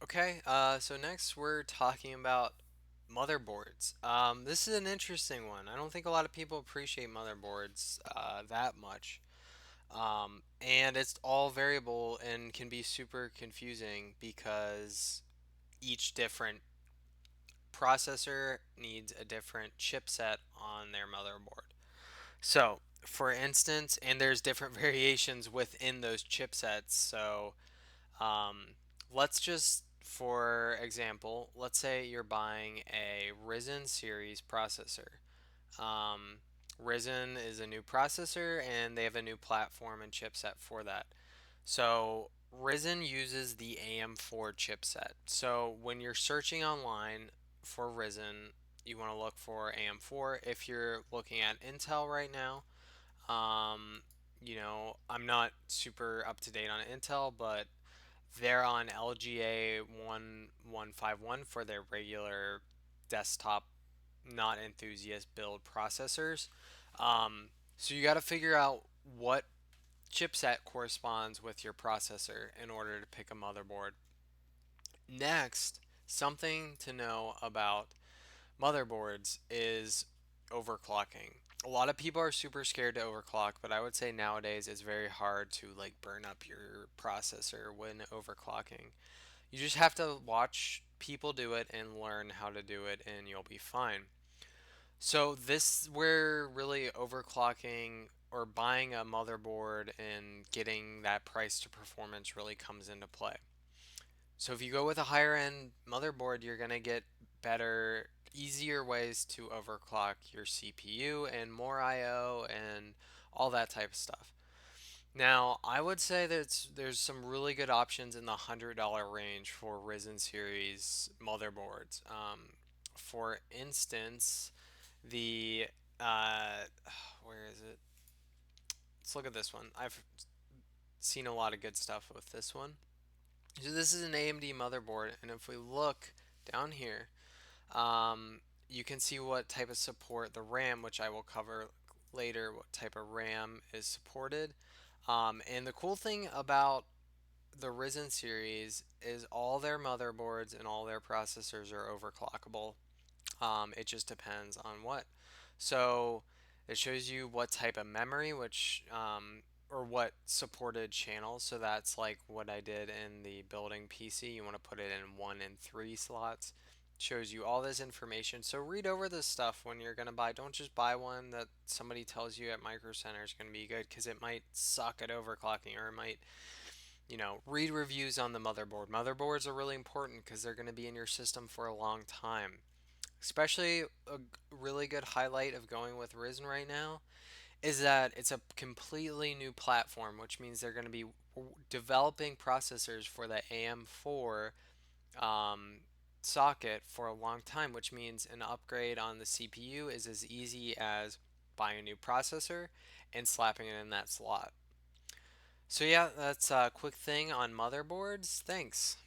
Okay, so next we're talking about motherboards. This is an interesting one. I don't think a lot of people appreciate motherboards that much. And it's all variable and can be super confusing because each different processor needs a different chipset on their motherboard. So, for instance, and there's different variations within those chipsets. So, Um, let's just, for example, let's say you're buying a Ryzen series processor. Um, Ryzen is a new processor and they have a new platform and chipset for that. So, Ryzen uses the AM4 chipset. So, when you're searching online for Ryzen, you want to look for AM4. If you're looking at Intel right now, um, I'm not super up to date on Intel, but they're on LGA 1151 for their regular desktop, not enthusiast build processors. So you got to figure out what chipset corresponds with your processor in order to pick a motherboard. Next, something to know about motherboards is overclocking. A lot of people are super scared to overclock, but I would say nowadays it's very hard to like burn up your processor when overclocking. You just have to watch people do it and learn how to do it, and you'll be fine. So, this where really overclocking or buying a motherboard and getting that price to performance really comes into play. So, if you go with a higher end motherboard, you're going to get better, easier ways to overclock your CPU and more IO and all that type of stuff. Now, I would say that there's some really good options in the $100 range for Ryzen series motherboards. For instance, the uh, where is it? Let's look at this one. I've seen a lot of good stuff with this one. So this is an AMD motherboard, and if we look down here, you can see what type of support the RAM, which I will cover later, what type of RAM is supported. And the cool thing about the Ryzen series is all their motherboards and all their processors are overclockable. It just depends on what. So it shows you what type of memory, or what supported channels. So that's like what I did in the building PC. You want to put it in 1 and 3 slots. It shows you all this information. So read over this stuff when you're going to buy. Don't just buy one that somebody tells you at Micro Center is going to be good because it might suck at overclocking or it might read reviews on the motherboard. Motherboards are really important because they're going to be in your system for a long time. Especially a really good highlight of going with Ryzen right now is that it's a completely new platform, which means they're going to be developing processors for the AM4 um, socket for a long time, which means an upgrade on the CPU is as easy as buying a new processor and slapping it in that slot. So yeah, that's a quick thing on motherboards. Thanks.